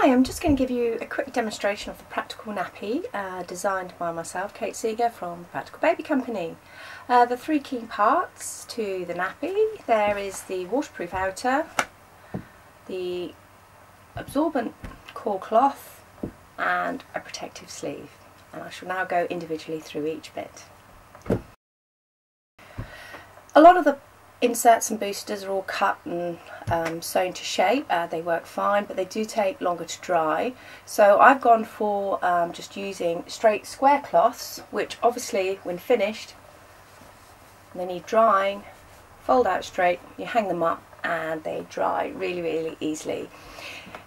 Hi, I'm just going to give you a quick demonstration of the practical nappy designed by myself, Kate Seeger from Practical Baby Company. The three key parts to the nappy: there is the waterproof outer, the absorbent core cloth and a protective sleeve, and I shall now go individually through each bit. A lot of the inserts and boosters are all cut and sewn to shape. They work fine, but they do take longer to dry, so I've gone for just using straight square cloths, which obviously when finished they need drying, fold out straight, you hang them up and they dry really easily.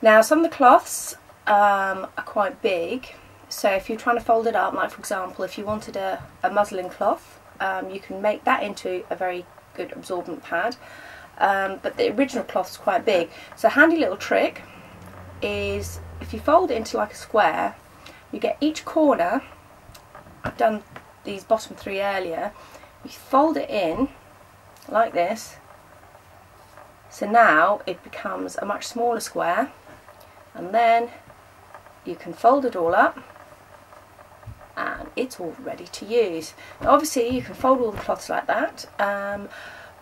Now some of the cloths are quite big, so if you're trying to fold it up, like for example if you wanted a muslin cloth, you can make that into a very good absorbent pad, but the original cloth is quite big, so a handy little trick is if you fold it into like a square, you get each corner. I've done these bottom three earlier. You fold it in like this, so now it becomes a much smaller square, and then you can fold it all up and it's all ready to use. Now obviously you can fold all the cloths like that,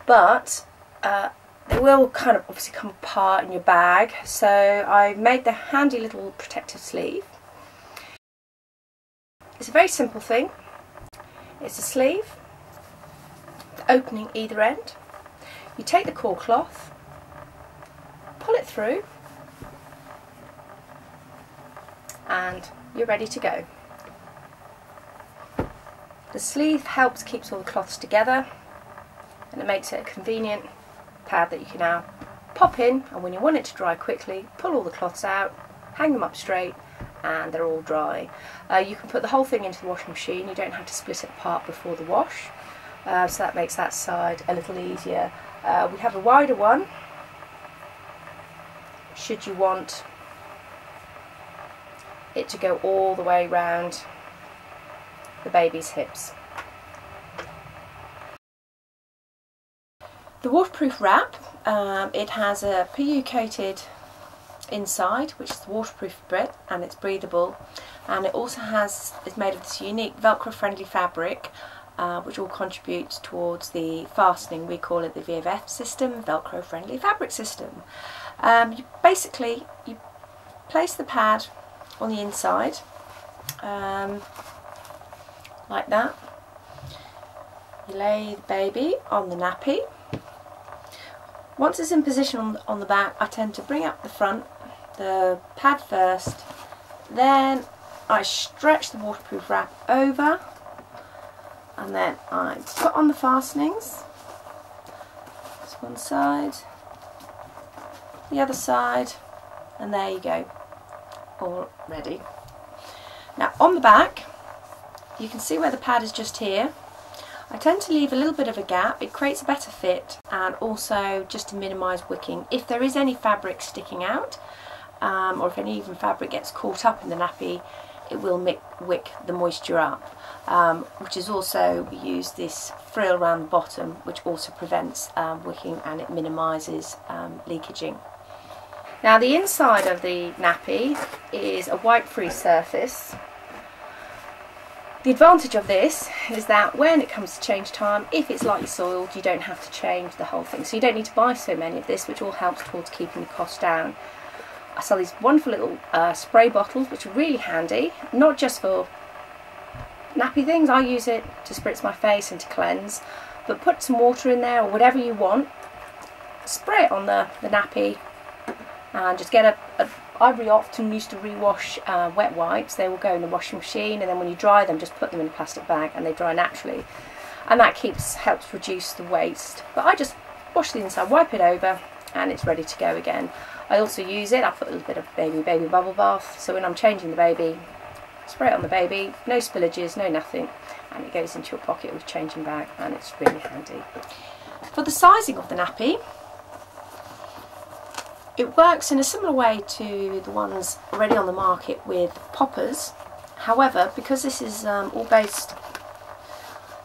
but they will kind of obviously come apart in your bag, so I made the handy little protective sleeve. It's a very simple thing. It's a sleeve, the opening either end. You take the core cloth, pull it through, and you're ready to go. The sleeve keeps all the cloths together, and it makes it a convenient pad that you can now pop in, and when you want it to dry quickly, pull all the cloths out, hang them up straight, and they're all dry. You can put the whole thing into the washing machine. You don't have to split it apart before the wash, so that makes that side a little easier. We have a wider one should you want it to go all the way round the baby's hips. The waterproof wrap, it has a PU coated inside, which is the waterproof bit, and it's breathable, and it also is made of this unique Velcro friendly fabric, which all contributes towards the fastening. We call it the VFF system, Velcro friendly fabric system. You place the pad on the inside like that. You lay the baby on the nappy. Once it's in position on the back, I tend to bring up the front, the pad first, then I stretch the waterproof wrap over, and then I put on the fastenings. That's one side, the other side, and there you go, all ready. Now on the back, you can see where the pad is just here. I tend to leave a little bit of a gap. It creates a better fit, and also just to minimise wicking. If there is any fabric sticking out, or if any even fabric gets caught up in the nappy, it will wick the moisture up, which is also, we use this frill around the bottom, which also prevents wicking, and it minimises leakaging. Now the inside of the nappy is a wipe-free surface. The advantage of this is that when it comes to change time, if it's lightly soiled, you don't have to change the whole thing, so you don't need to buy so many of this, which all helps towards keeping the cost down. I sell these wonderful little spray bottles, which are really handy, not just for nappy things. I use it to spritz my face and to cleanse, but put some water in there or whatever you want, spray it on the nappy, and just get I often used to rewash wet wipes. They will go in the washing machine, and then when you dry them, just put them in a plastic bag and they dry naturally, and that helps reduce the waste. But I just wash the inside, wipe it over, and it's ready to go again. I also use it, I put a little bit of baby bubble bath, so when I'm changing the baby, spray it on the baby, no spillages, no nothing, and it goes into your pocket with changing bag, and it's really handy. For the sizing of the nappy, it works in a similar way to the ones already on the market with poppers. However, because this is all based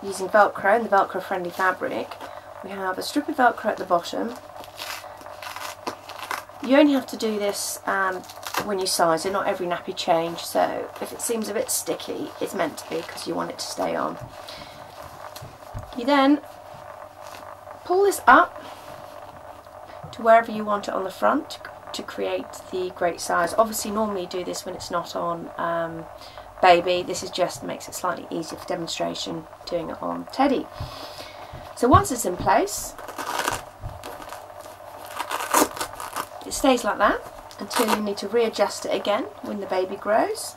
using Velcro and the Velcro friendly fabric, we have a strip of Velcro at the bottom. You only have to do this when you size it. Not every nappy change, so if it seems a bit sticky, it's meant to be because you want it to stay on. You then pull this up to wherever you want it on the front to create the great size. Obviously normally you do this when it's not on baby. This is just makes it slightly easier for demonstration doing it on Teddy. So once it's in place, it stays like that until you need to readjust it again when the baby grows.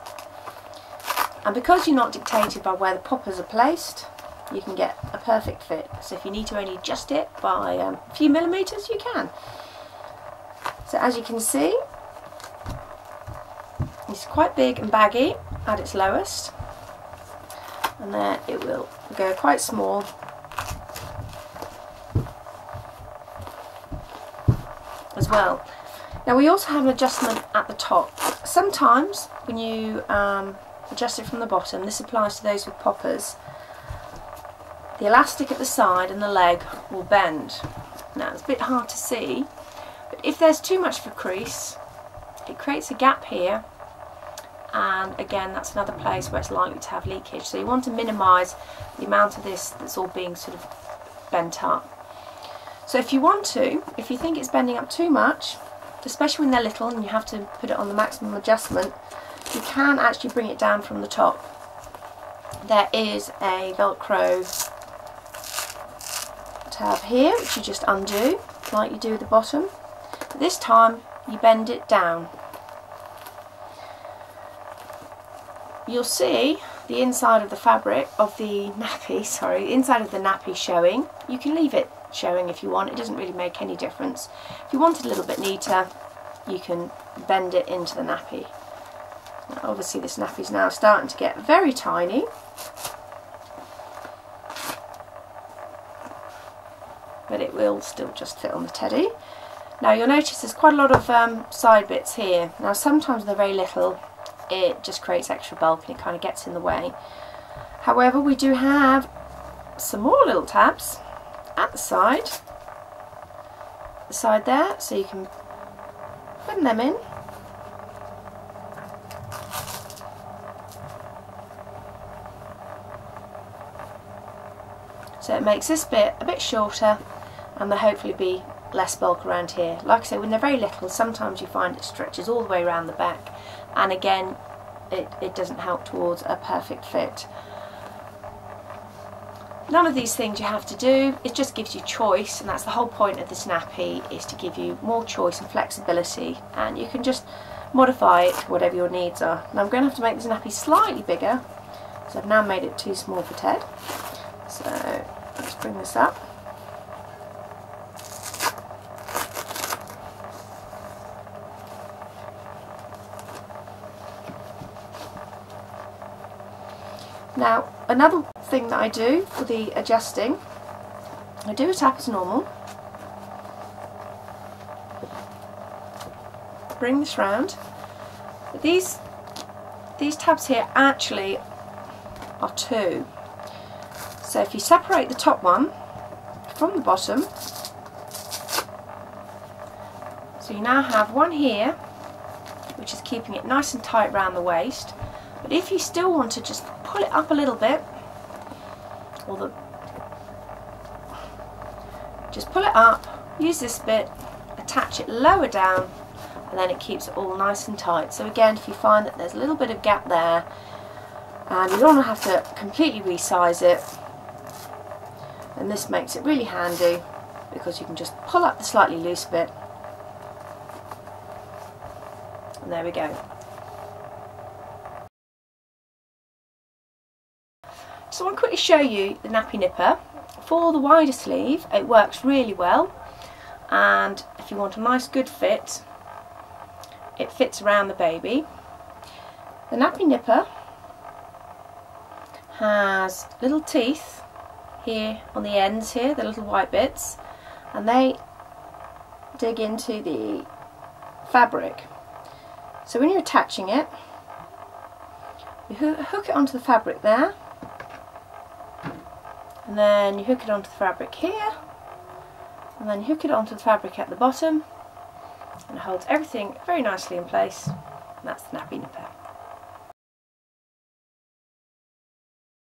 And because you're not dictated by where the poppers are placed, you can get a perfect fit. So if you need to only adjust it by a few millimeters, you can. So as you can see, it's quite big and baggy at its lowest, and there it will go quite small as well. Now we also have an adjustment at the top. Sometimes when you adjust it from the bottom, this applies to those with poppers, the elastic at the side and the leg will bend. Now it's a bit hard to see, but if there's too much of a crease, it creates a gap here, and again that's another place where it's likely to have leakage. So you want to minimise the amount of this that's all being sort of bent up. So if you want to, if you think it's bending up too much, especially when they're little and you have to put it on the maximum adjustment, you can actually bring it down from the top. There is a Velcro tab here which you just undo like you do with the bottom. But this time you bend it down. You'll see the inside of the fabric of the nappy, inside of the nappy showing. You can leave it showing if you want, it doesn't really make any difference. If you want it a little bit neater, you can bend it into the nappy. Now, obviously this nappy is now starting to get very tiny, but it will still just fit on the Teddy. Now you'll notice there's quite a lot of side bits here. Now sometimes they're very little, it just creates extra bulk and it kind of gets in the way. However, we do have some more little tabs at the side there, so you can bend them in. So it makes this bit a bit shorter, and there'll hopefully be less bulk around here. Like I say, when they're very little, sometimes you find it stretches all the way around the back, and again it doesn't help towards a perfect fit. None of these things you have to do, it just gives you choice, and that's the whole point of this nappy, is to give you more choice and flexibility, and you can just modify it to whatever your needs are. Now I'm going to have to make this nappy slightly bigger, so I've now made it too small for Ted. So let's bring this up. Now another thing that I do for the adjusting, I do a tap as normal, bring this round, but these tabs here actually are two. So if you separate the top one from the bottom, so you now have one here which is keeping it nice and tight around the waist, but if you still want to just pull it up a little bit, or just pull it up, use this bit, attach it lower down, and then it keeps it all nice and tight. So again, if you find that there's a little bit of gap there and you don't want to have to completely resize it, and this makes it really handy because you can just pull up the slightly loose bit, and there we go. So I'll quickly show you the nappy nipper. For the wider sleeve, it works really well, and if you want a nice good fit, it fits around the baby. The nappy nipper has little teeth here on the ends here, the little white bits, and they dig into the fabric. So when you're attaching it, you hook it onto the fabric there, and then you hook it onto the fabric here, and then you hook it onto the fabric at the bottom, and it holds everything very nicely in place. And that's the nappy nipper.